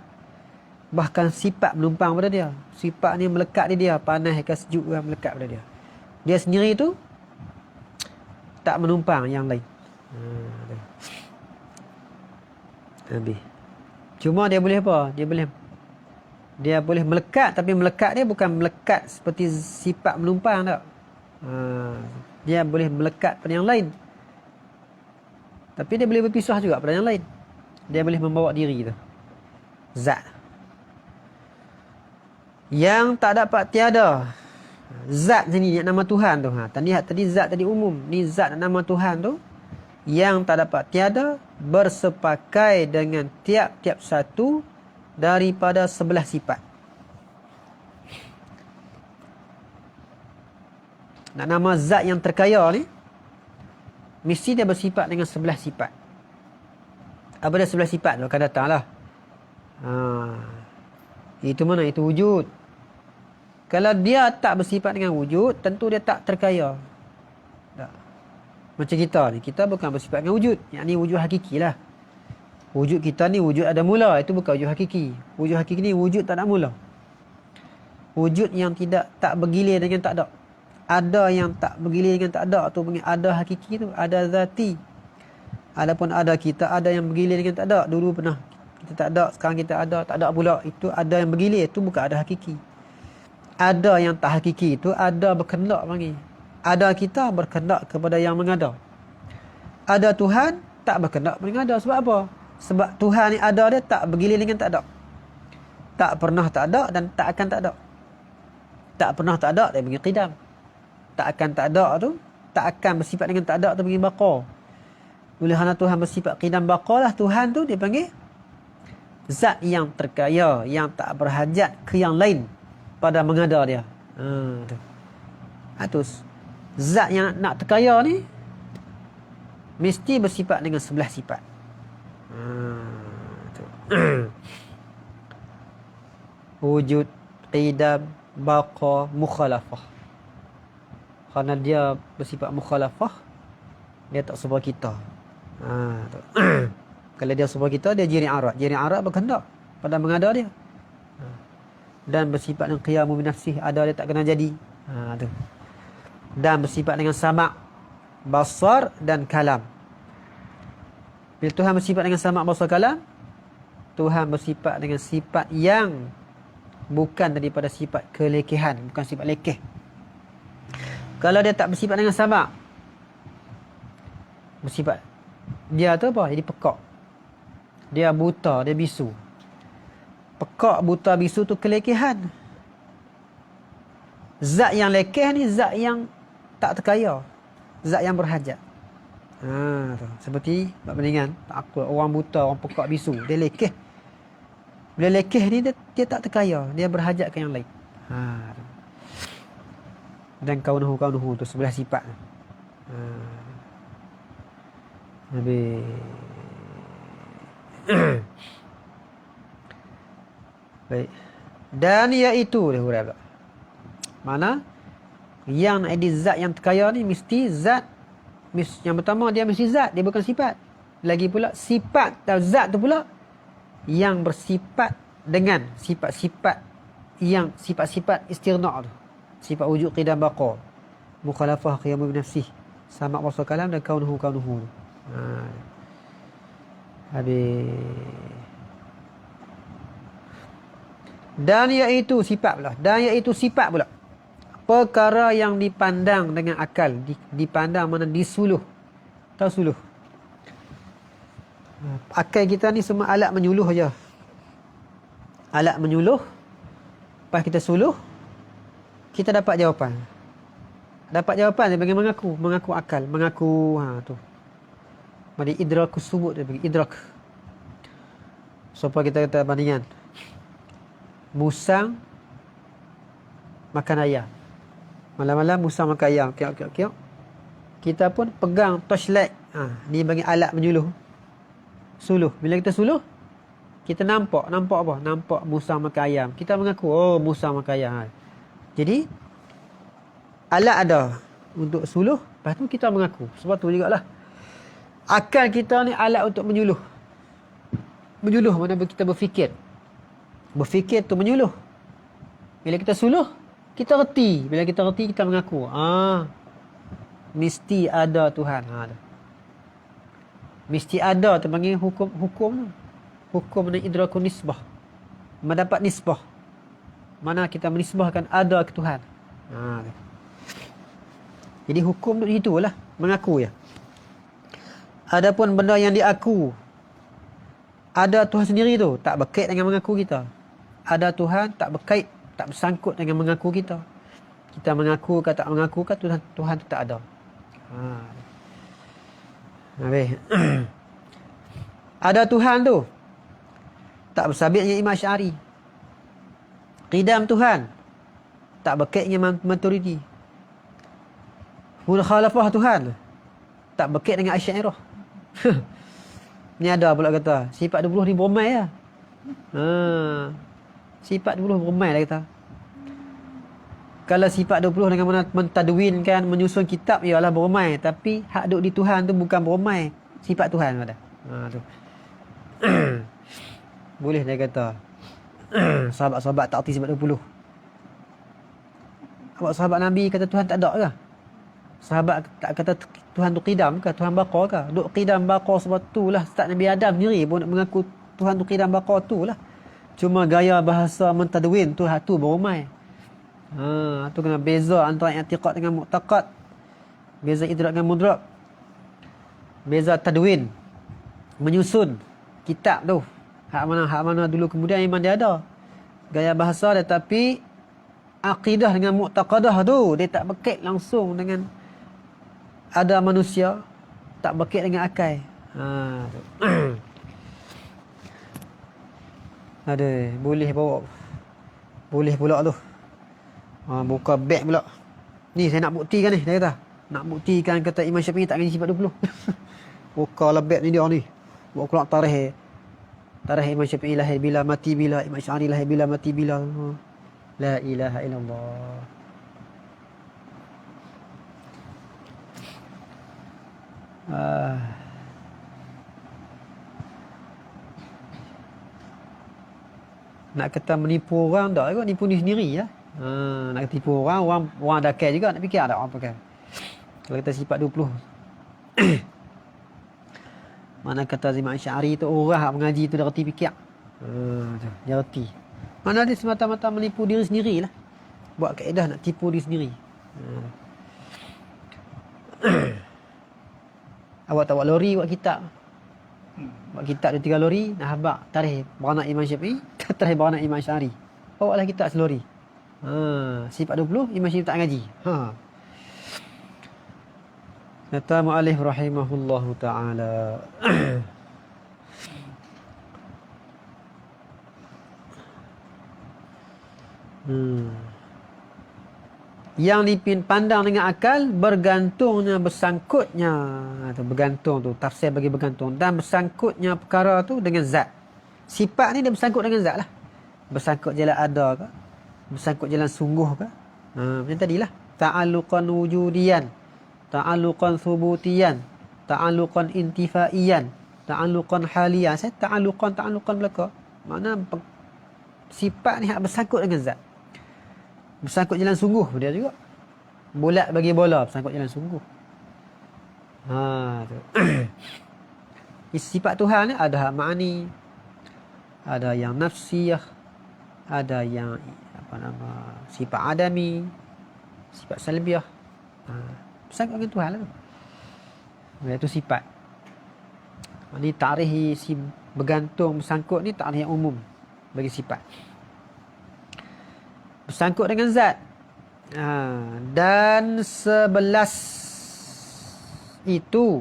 Bahkan sifat menumpang pada dia. Sifat ni melekat di dia. Panas ke sejuk ke melekat pada dia. Dia sendiri tu tak menumpang yang lain. Habis. Cuma dia boleh apa? Dia boleh melekat, tapi melekat dia bukan melekat seperti sifat menumpang tak. Dia boleh melekat pada yang lain. Tapi dia boleh berpisah juga pada yang lain. Dia boleh membawa diri tu. Zat. Yang tak dapat tiada. Zat sini nama Tuhan tu. Tadi zat tadi umum. Ni zat nama Tuhan tu. Yang tak dapat tiada. Bersepakai dengan tiap-tiap satu. Daripada 11 sifat. Nama zat yang terkaya ni. Mesti dia bersifat dengan 11 sifat. Apa dia 11 sifat tu akan datang lah. Itu mana? Itu wujud. Kalau dia tak bersifat dengan wujud, tentu dia tak terkaya. Tak. Macam kita ni. Kita bukan bersifat dengan wujud. Yang ni wujud hakiki lah. Wujud kita ni wujud ada mula. Itu bukan wujud hakiki. Wujud hakiki ni wujud tak ada mula. Wujud yang tak bergilir dengan tak ada. Ada yang tak bergilir dengan tak ada. Tu panggil ada hakiki tu. Ada zati. Adapun ada kita, ada yang bergilir dengan tak ada. Dulu pernah kita tak ada, sekarang kita ada, tak ada pula. Itu ada yang bergilir, itu bukan ada hakiki. Ada yang tak hakiki itu ada berkendak panggil. Ada kita berkendak kepada yang mengada. Ada Tuhan tak berkendak mengada. Sebab apa? Sebab Tuhan ni ada dia tak bergilir dengan tak ada. Tak pernah tak ada dan tak akan tak ada. Tak pernah tak ada dia panggil qidam. Tak akan tak ada tu, tak akan bersifat dengan tak ada tu panggil baqa. Oleh kerana Tuhan bersifat qidam baqa lah, Tuhan tu dia panggil zat yang terkaya, yang tak berhajat ke yang lain pada mengada dia. Atus zat yang nak terkaya ni mesti bersifat dengan 11 sifat. Wujud, qidam, baqa, mukhalafah. Kerana dia bersifat mukhalafah, dia tak serupa kita. Kalau dia serupa kita, dia jiri arat. Jiri arat berkehendak pada mengada dia. Dan bersifat dengan qiyamu binafsih, ada dia tak kena jadi. Dan bersifat dengan sama', basar dan kalam. Bila Tuhan bersifat dengan sama' basar kalam, Tuhan bersifat dengan sifat yang bukan daripada sifat kelekehan, bukan sifat lekeh. Kalau dia tak bersifat dengan sama', bersifat dia tu apa? Jadi pekak. Dia buta, dia bisu. Pekak, buta, bisu tu kelekehan. Zat yang lekeh ni zat yang tak terkaya, zat yang berhajat. Tu. Seperti perbandingan apa, orang buta, orang pekak, bisu, dia lekeh. Bila lekeh ni dia tak terkaya, dia berhajat ke yang lain. Tu. Dan kaunuhu tu sebelah sifat. Habis baik. Dan iaitu dia huraikan. Mana yang nak edit zat yang terkaya ni mesti zat. Yang pertama dia mesti zat, dia bukan sifat. Lagi pula sifat atau zat tu pula yang bersifat dengan sifat-sifat yang sifat-sifat istirna' tu. Sifat wujud, qidam, baqa, mukhalafah, qiyamu bi nafsih, sama' wasal kalam dan kaunuhu. Habis. Dan iaitu sifat pula. Dan iaitu sifat pula. Perkara yang dipandang dengan akal. Dipandang mana disuluh. Tahu suluh? Akal kita ni semua alat menyuluh aja. Alat menyuluh. Lepas kita suluh, kita dapat jawapan. Dapat jawapan dia bagi mengaku. Mengaku akal. Mengaku tu. Mari idrakus subut dia bagi idrak. Supaya kita kata bandingan. Musang makan ayam. Malam-malam musang makan ayam. Kiok. Kita pun pegang torchlight. Ni bagi alat menyuluh. Suluh. Bila kita suluh, kita nampak apa? Nampak musang makan ayam. Kita mengaku, oh musang makan ayam. Jadi alat ada untuk suluh, lepas tu kita mengaku. Sebab tu jugalah akal kita ni alat untuk menyuluh. Menyuluh mana kita berfikir. Berfikir tu menyuluh. Bila kita suluh, kita reti. Bila kita reti, kita mengaku. Mesti ada Tuhan. Mesti ada tu panggil hukum. Hukum ni idrakun nisbah. Mendapat nisbah. Mana kita menisbahkan ada ke Tuhan. Jadi hukum tu itulah. Mengaku ya. Adapun benda yang diaku, ada Tuhan sendiri tu, tak berkait dengan mengaku kita. Ada Tuhan, tak berkait, tak bersangkut dengan mengaku kita. Kita mengaku ke tak mengaku ke, Tuhan tu tak ada. Habis. Ada Tuhan tu, tak bersabit dengan Imam Asy'ari. Qidam Tuhan, tak berkait dengan Maturidi. Mukhalafah Tuhan, tak berkait dengan Asy'ariyah. Ni ada pula kata sifat 20 ni bermain lah. Sifat 20 bermain lah kata. Kalau sifat 20 dengan mentadwinkan, menyusun kitab, ialah bermain. Tapi hak duk di Tuhan tu bukan bermain. Sifat Tuhan ada. Tu. Boleh dia kata sahabat-sahabat tak erti sifat 20. Sahabat Nabi kata Tuhan tak ada ke? Sahabat tak kata Tuhan tu qidam ke? Tuhan baqa ke? Duk qidam baqa sebab tu lah Ustaz Nabi Adam sendiri pun nak mengaku Tuhan tu qidam baqa tu lah. Cuma gaya bahasa mentadwin tu hak tu berumai. Tu kena beza antara i'tiqad dengan mu'taqad. Beza idrak dengan mudrak. Beza tadwin. Menyusun kitab tu. Hak mana dulu kemudian memang dia ada. Gaya bahasa dia, tapi akidah dengan mu'taqadah tu dia tak berkait langsung dengan ada manusia, tak berkait dengan akal. Ada boleh bawa. Boleh pula tu. Buka beg pula. Ni saya nak buktikan ni, dia kata. Nak buktikan kata Imam Syafi'i tak ngaji sifat 20. Buka lah beg ni dia ni. Bawa keluar tarikh. Tarikh Imam Syafi'i lahir bila, mati bila. Imam Asy'ari lahir bila, mati bila. La ilaha illallah. Nak kata menipu orang tak kot, nipu ni sendiri lah. Nak tipu orang ada akal juga, nak fikir tak orang pakai. Kalau kita sifat 20. Mana kata Imam Asy'ari tu orang hak mengaji tu dah reti fikir. Dia reti. Mana dia semata-mata menipu diri sendirilah. Buat kaedah nak tipu diri sendiri. Awak tak buat lori, buat kitab. Buat kitab dia 3 lori, nak habaq tarikh beranak Imam Syafi'i, tarikh beranak Imam Asy'ari. Bawalah kitab selori. Sifat 20 Imam Syafi'i tak ngaji. Kata mu'allif rahimahullahu ta'ala. Yang dipandang dengan akal bergantungnya bersangkutnya atau bergantung tu tafsir bagi bergantung dan bersangkutnya perkara tu dengan zat. Sifat ni dia bersangkut dengan zat lah. Bersangkut jalan ada ke? Bersangkut jalan sungguh ke? Macam tadilah. Ta'alluqan wujudiyan, ta'alluqan thubutiyan, ta'alluqan intifaiyan, ta'alluqan haliyan. Saya ta'alluqan belaka. Makna sifat ni hak bersangkut dengan zat. Bersangkut jalan sungguh dia juga. Bulat bagi bola bersangkut jalan sungguh. Tu. Sifat Tuhan ni ada hak ma'ani, ada yang nafsiyah, ada yang sifat adami, sifat salbiyah. Bersangkut dengan Tuhan lah tu. Itu sifat. Ini tarikh si bergantung bersangkut ni tarikh yang umum bagi sifat. Bersangkut dengan zat. Dan 11 itu,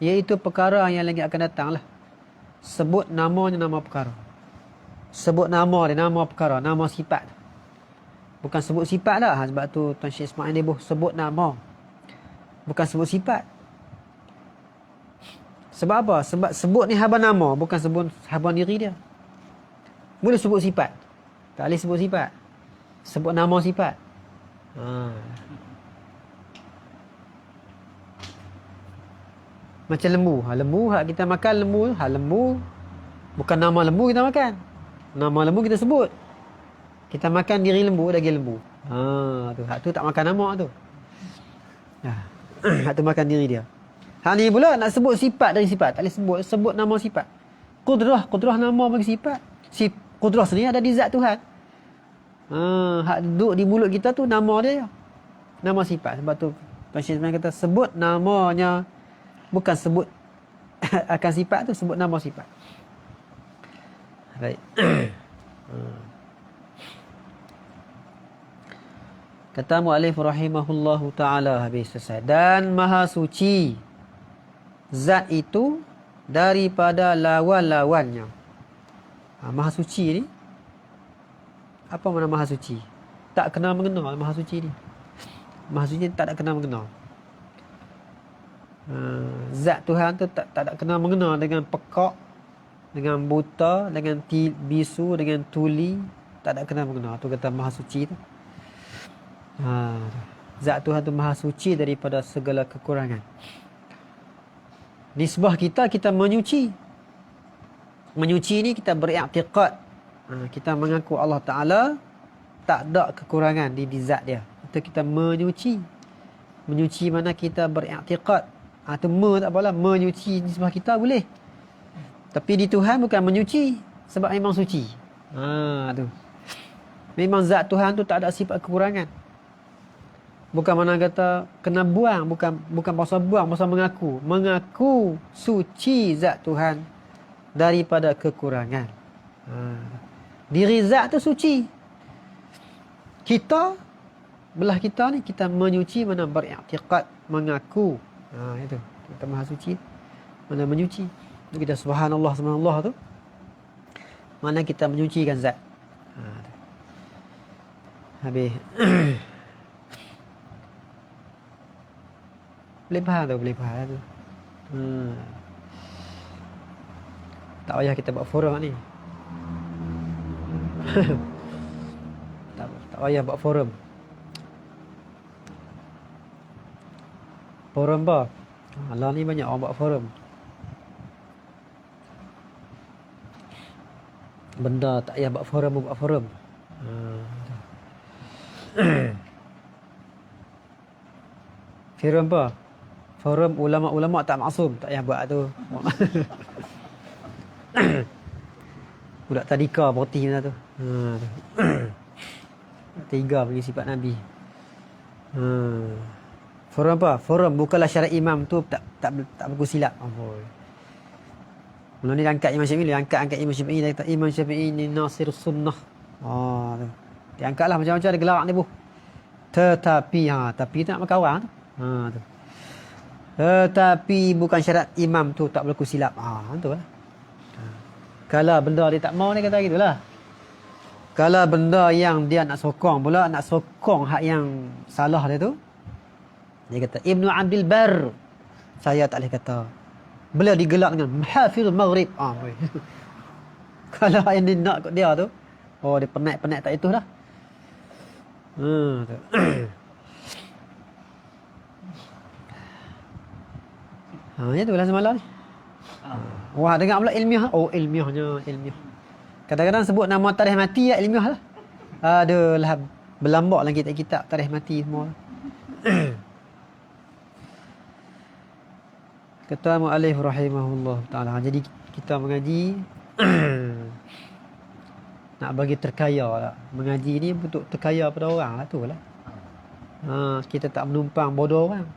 iaitu perkara yang lagi akan datang lah. Sebut namanya nama perkara. Sebut nama dia, nama perkara, nama sifat. Bukan sebut sifat dah. Sebab tu Tuan Syekh Ismail Deboh sebut nama. Bukan sebut sifat. Sebab apa? Sebab sebut ni haba nama, bukan sebut haba diri dia. Boleh sebut sifat. Tak boleh sebut sifat. Sebut nama sifat. Macam lembu. Lembu hak kita makan lembu. Lembu bukan nama lembu kita makan. Nama lembu kita sebut. Kita makan diri lembu, daging lembu. Hak tu tak makan nama tu. Hak tu makan diri dia. Hak ni pula nak sebut sifat dari sifat. Tak boleh sebut nama sifat. Qudrah nama bagi sifat. Qudrah sendiri ada di zat Tuhan. Hak duduk di mulut kita tu nama dia. Nama sifat. Sebab tu Tuan Syekh Ismail kata sebut namanya, bukan sebut akan sifat tu, sebut nama sifat. Baik. Kata mu'allif rahimahullahu ta'ala, habis selesai. Dan maha suci zat itu daripada lawan-lawannya. Maha suci ni, apa makna maha suci? Tak kenal mengenal maha suci ni. Maha suci tak ada kenal mengenal. Zat Tuhan tu tak ada kenal mengenal dengan pekak, dengan buta, dengan bisu, dengan tuli. Tak ada kenal mengenal. Tu kata maha suci tu. Zat Tuhan tu maha suci daripada segala kekurangan. Nisbah kita menyuci. Menyuci ni kita beriktikad. Kita mengaku Allah Ta'ala tak ada kekurangan di zat dia. Itu kita menyuci. Menyuci mana kita beriktikad. Itu tak apalah. Menyuci nisbah kita boleh. Tapi di Tuhan bukan menyuci. Sebab memang suci. Tu. Memang zat Tuhan tu tak ada sifat kekurangan. Bukan mana kata kena buang. Bukan pasal buang, pasal mengaku. Mengaku suci zat Tuhan daripada kekurangan. Diri zat tu suci. Kita, belah kita ni, kita menyuci mana beriktikad, mengaku. Itu. Kita maha suci. Mana menyuci. Itu kita subhanallah, subhanallah tu. Mana kita menyucikan zat. Habis. Boleh faham tu. Tak payah kita buat forum ni. tak payah buat forum. Forum apa? Lah ni banyak orang buat forum. Benda tak payah buat forum. Forum apa? Forum ulama-ulama tak maksum, tak payah buat tu. Budak tadika berhenti macam tu. Tu. Tiga bagi sifat Nabi. Forum apa? Forum bukanlah syarat imam tu tak bagus silap. Mula ni angkat Imam Syafi'i, angkat Imam Syafi'i, dia kata Imam Syafi'i ni nasirus sunnah. Tu. Dia angkatlah macam-macam ada gelar ni bu. Tetapi tapi tak makan orang tu. Tu. Tetapi bukan syarat imam tu tak berlaku silap. Tu lah. Kalau benda dia tak mau dia kata gitulah. Kalau benda yang dia nak sokong pula, nak sokong hak yang salah dia tu, dia kata Ibnu Abdul Bar, saya tak boleh kata. Beliau digelar dengan Hafizul Maghrib. Kalau yang dia nak kat dia tu, dia penat-penat tak itu dah. Tu. Ya tu lah semalam ni. Wah, dengar pula ilmiah. Ilmiahnya. Kadang-kadang sebut nama tarikh mati ya ilmiah lah. Adalah berlambak lagi kitab tarikh mati semua. Kata mu'allif rahimahullah ta'ala. Jadi kita mengaji nak bagi terkaya lah. Mengaji ni untuk terkaya pada orang lah tu lah. Kita tak menumpang bodoh orang.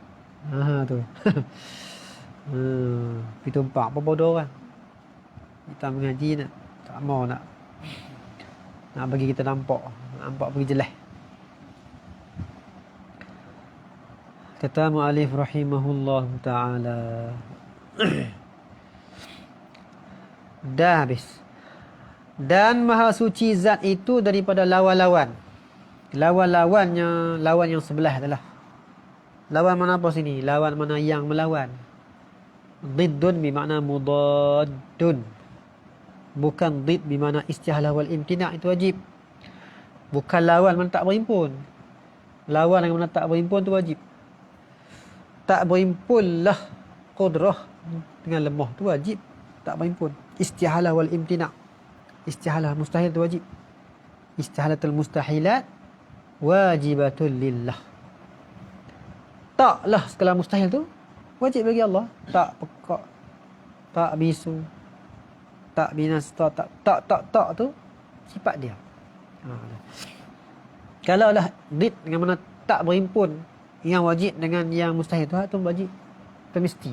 Tu. Pergi tumpang apa bodoh orang. Kita mengaji nak tak mau nak bagi kita nampak pergi jelas. Kata mu'allif rahimahullah ta'ala. Dah habis. Dan maha suci zat itu daripada lawan-lawan. Lawan-lawannya, lawan yang sebelah adalah. Lawan mana apa sini? Lawan mana yang melawan. Diddun bermakna mudaddun. Bukan did bermakna istihalah wal imtina' itu wajib. Bukan lawan mana tak berhimpun. Lawan yang mana tak berhimpun itu wajib. Tak berhimpunlah qudrah dengan lemah tu wajib. Tak berhimpun. Istihalah wal imtina'. Istihalah mustahil tu wajib. Istihalatul mustahilat wajibatul lillah. Taklah segala mustahil tu wajib bagi Allah. Tak pekak, tak bisu, tak binasta, tak tu sifat dia. Kalau lah did dengan mana tak berhimpun, yang wajib dengan yang mustahil tu wajib. Itu mesti.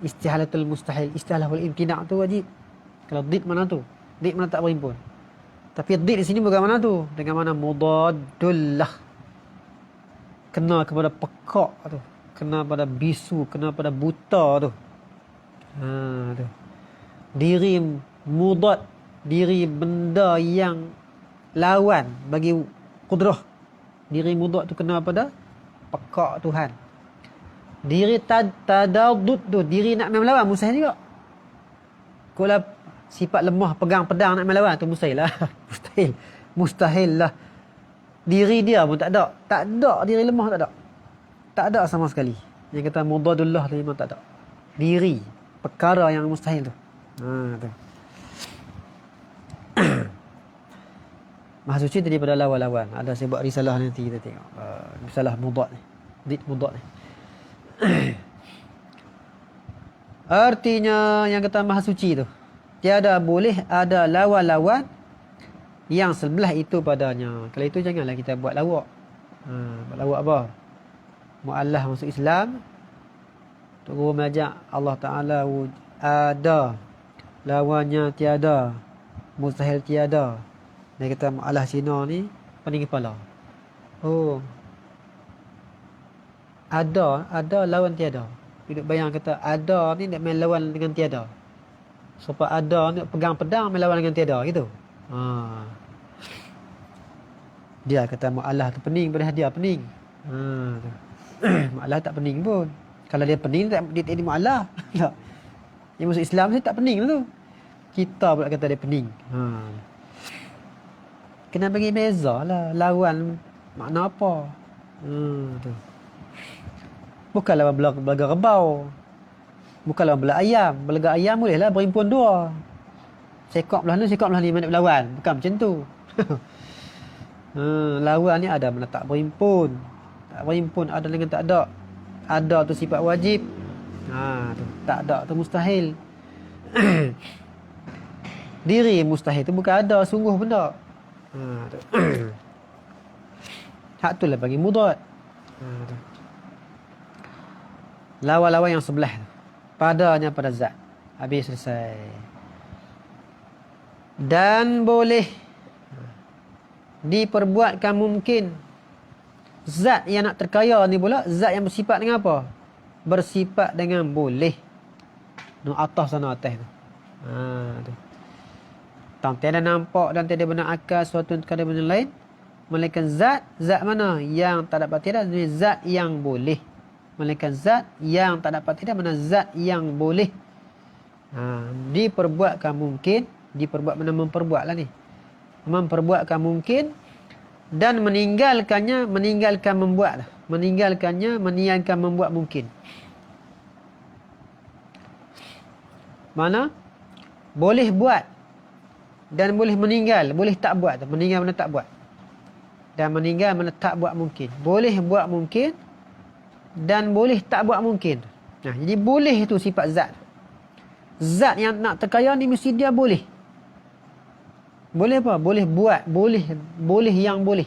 Istihalatul mustahil, istihalah wal imtina' tu wajib. Kalau did mana tu? Did mana tak berhimpun. Tapi did di sini bukan mana tu? Dengan mana mudaddullah. Kena kepada pekak tu. Kena pada bisu, kena pada buta tu. Tu. Diri mudad, diri benda yang lawan bagi qudrah. Diri mudad tu kena pada pekak Tuhan. Diri tadaddud tu, diri nak melawan mustahil juga. Kalau sifat lemah pegang pedang nak melawan tu mustahil lah. Mustahil lah. Diri dia pun tak ada. Tak ada diri lemah, tak ada. Tak ada sama sekali. Yang kata mudadullah tu memang tak ada. Diri perkara yang mustahil tu. Tu. Maha suci daripada lawan-lawan. Ada saya buat risalah nanti kita tengok. Risalah mudad ni. Did mudad ni. Artinya yang kata maha suci tu, tiada boleh ada lawan-lawan yang sebelah itu padanya. Kalau itu janganlah kita buat lawak. Buat lawak apa? Mu'allah masuk Islam. Tok Guru mengajak Allah Ta'ala ada, lawannya tiada, mustahil tiada. Dia kata mu'allah Cina ni pening kepala. Ada lawan tiada. Duduk bayang kata ada ni nak main lawan dengan tiada. Supaya ada ni pegang pedang main lawan dengan tiada gitu. Dia kata mu'allah tu pening pada dia pening. Mu'allah tak pening pun. Kalau dia pening dia tak jadi mu'allah. Yang masuk Islam dia tak pening tu. Kita pula kata dia pening. Kena bagi beza lah. Lawan makna apa? Tu. Bukan lawan belaga rebau. Bukan lawan belah ayam. Belaga ayam bolehlah berhimpun dua. Sekok belah ni mana berlawan. Bukan macam tu. Lawan ni ada mana tak berhimpun. Tak berhimpun ada dengan tak ada. Ada tu sifat wajib. Tu. Tak ada tu mustahil. Diri mustahil tu bukan ada sungguh benda. Tu. Hak tu lah bagi mudad. Tu. Lawan-lawan yang sebelah tu. Padanya pada zat. Habis selesai. Dan boleh diperbuatkan mungkin. Zat yang nak terkaya ni pula, zat yang bersifat dengan apa? Bersifat dengan boleh. No atas sana atas tu. Tu. Tak ada nampak dan tiada benar akal suatu kepada benda lain. Melainkan zat mana yang tak dapat tiada, zat yang boleh. Melainkan zat yang tak dapat tiada, mana zat yang boleh. Diperbuatkan mungkin, diperbuat mana memperbuatlah ni. Memperbuatkan mungkin dan meninggalkannya, meninggalkan membuat lah. Meninggalkannya, meninggalkan membuat mungkin. Mana? Boleh buat dan boleh meninggal, boleh tak buat tu. Meninggal mana tak buat. Dan meninggal mana tak buat mungkin. Boleh buat mungkin dan boleh tak buat mungkin. Jadi boleh itu sifat zat. Zat yang nak terkaya ni mesti dia boleh. Boleh apa? Boleh buat, boleh yang boleh.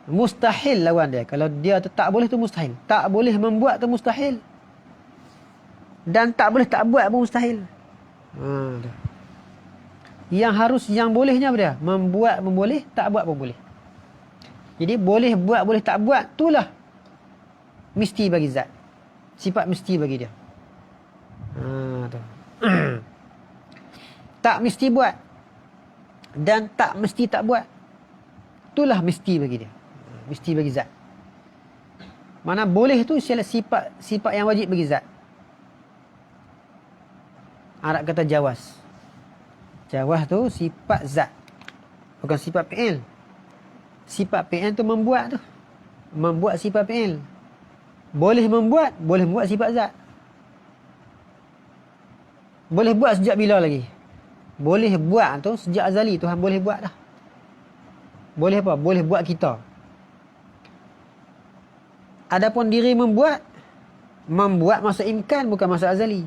Mustahil lawan dia. Kalau dia tu tak boleh tu mustahil. Tak boleh membuat tu mustahil. Dan tak boleh tak buat pun mustahil. Yang harus, yang bolehnya apa dia? Membuat pun boleh, tak buat pun boleh. Jadi boleh buat, boleh tak buat, itulah mesti bagi zat. Sifat mesti bagi dia. Tu. Tak mesti buat dan tak mesti tak buat, itulah mesti bagi dia. Mesti bagi zat. Mana boleh tu ialah sifat yang wajib bagi zat. Arab kata jawaz. Jawaz tu sifat zat, bukan sifat fi'il. Sifat fi'il tu membuat tu. Membuat sifat fi'il. Boleh membuat sifat zat. Boleh buat sejak bila lagi? Boleh buat tu sejak azali Tuhan boleh buat dah. Boleh apa? Boleh buat kita. Adapun diri membuat masa imkan bukan masa azali.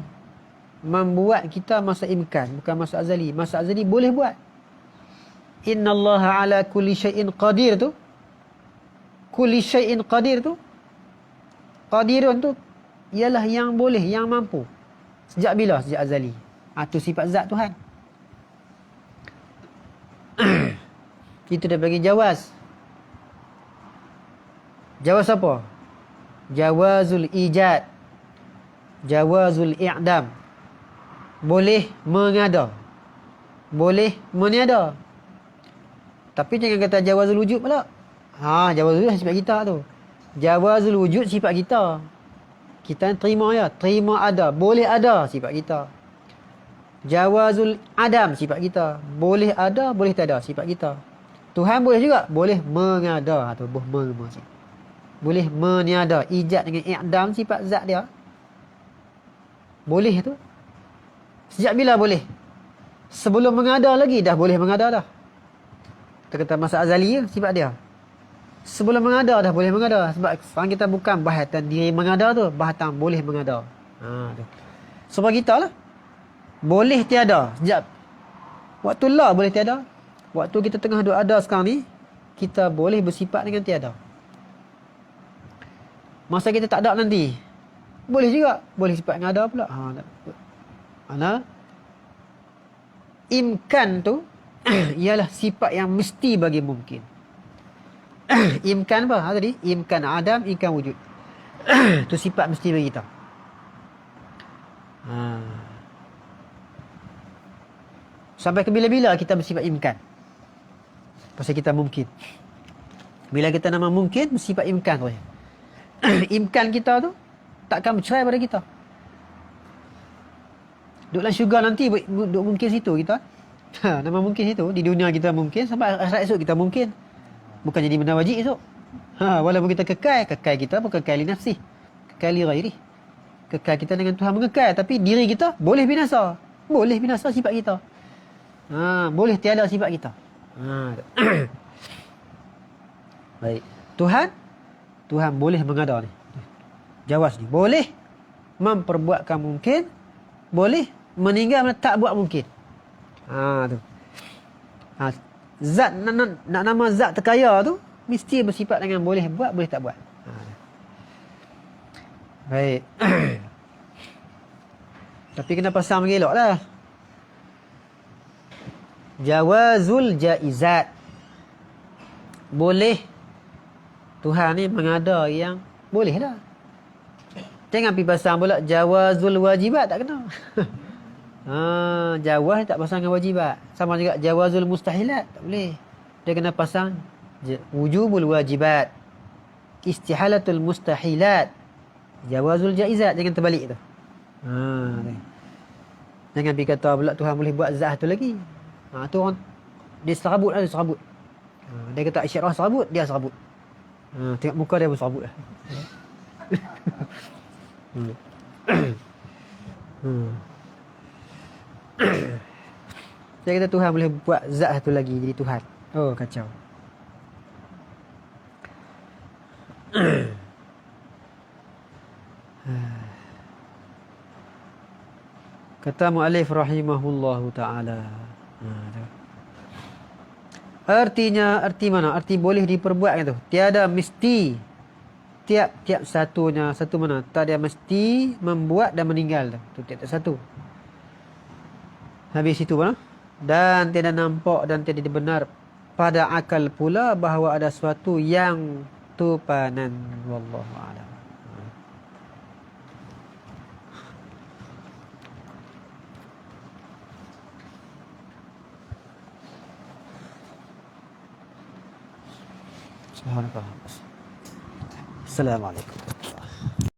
Membuat kita masa imkan bukan masa azali. Masa azali boleh buat. Innallaha ala kulli syai'in qadir tu. Kulli syai'in qadir tu. Qadirun tu ialah yang boleh, yang mampu. Sejak bila? Sejak azali. Itu sifat zat Tuhan. Itu dia bagi jawaz. Jawaz apa? Jawazul ijad. Jawazul i'dam. Boleh mengada. Boleh meniada. Tapi jangan kata jawazul wujud pula. Jawazul wujud sifat kita tu. Jawazul wujud sifat kita. Kita terima ya, terima ada, boleh ada sifat kita. Jawazul adam sifat kita. Boleh ada, boleh tak ada sifat kita. Tuhan boleh juga, boleh mengada atau boleh meniada. Ijad dengan i'dam sifat zat dia. Boleh tu. Sejak bila boleh? Sebelum mengada lagi dah boleh mengada dah. Kita kata masa azali sifat dia. Sebelum mengada dah boleh mengada. Sebab sekarang kita bukan bahasan diri mengada tu, bahasan boleh mengada. Tu. Sebab kita lah boleh tiada. Sejak waktu lah boleh tiada. Waktu kita tengah duk ada sekarang ni, kita boleh bersifat dengan tiada. Masa kita tak ada nanti, boleh juga. Boleh sifat dengan ada pula. Mana? Imkan tu ialah sifat yang mesti bagi mungkin. Imkan apa? Tadi imkan adam, imkan wujud. Tu sifat mesti bagi kita. Sampai ke bila-bila kita bersifat imkan? Pasal kita mungkin. Bila kita nama mungkin, bersifat imkan tu. Imkan kita tu takkan bercerai pada kita. Duduk dalam syurga nanti duduk mungkin situ kita. Nama mungkin situ. Di dunia kita mungkin, sampai akhirat esok kita mungkin. Bukan jadi benda wajib esok. Walaupun kita kekal kita pun kekal li nafsi. Kekal li ghairi. Kekal kita dengan Tuhan mengekal. Tapi diri kita boleh binasa. Boleh binasa sifat kita. Boleh tiada sifat kita. Baik. Tuhan boleh mengada ni. Jawaz ni. Boleh memperbuatkan mungkin, boleh meninggal tak buat mungkin. Tu. Zat nak nama zat terkaya tu mesti bersifat dengan boleh buat, boleh tak buat. Baik. Tapi kena pasang mengelak lah. Jawazul jaizat. Boleh Tuhan ni mengada yang boleh lah. Jangan pergi pasang pula jawazul wajibat, tak kena. Jawaz tak pasang dengan wajibat. Sama juga jawazul mustahilat, tak boleh. Dia kena pasang wujubul wajibat, istihalatul mustahilat, jawazul jaizat. Jangan terbalik tu. Jangan pergi kata pula Tuhan boleh buat zat tu lagi. Tu orang dia serabut lah, dia serabut. Dia kata isyarah serabut, dia serabut. Tengok muka dia pun serabut lah. Dia kata Tuhan boleh buat zat satu lagi jadi Tuhan. Oh, kacau. Kata mu'alif rahimahullahu ta'ala. Artinya, arti mana? Arti boleh diperbuat kan tu. Tiada mesti tiap-tiap satunya. Satu mana? Tak ada mesti membuat dan meninggal tu. Tiap-tiap satu. Habis itu mana? Dan tiada nampak dan tiada benar pada akal pula bahawa ada sesuatu yang tupanan. Wallahu a'lam. Subhanallah. Assalamualaikum.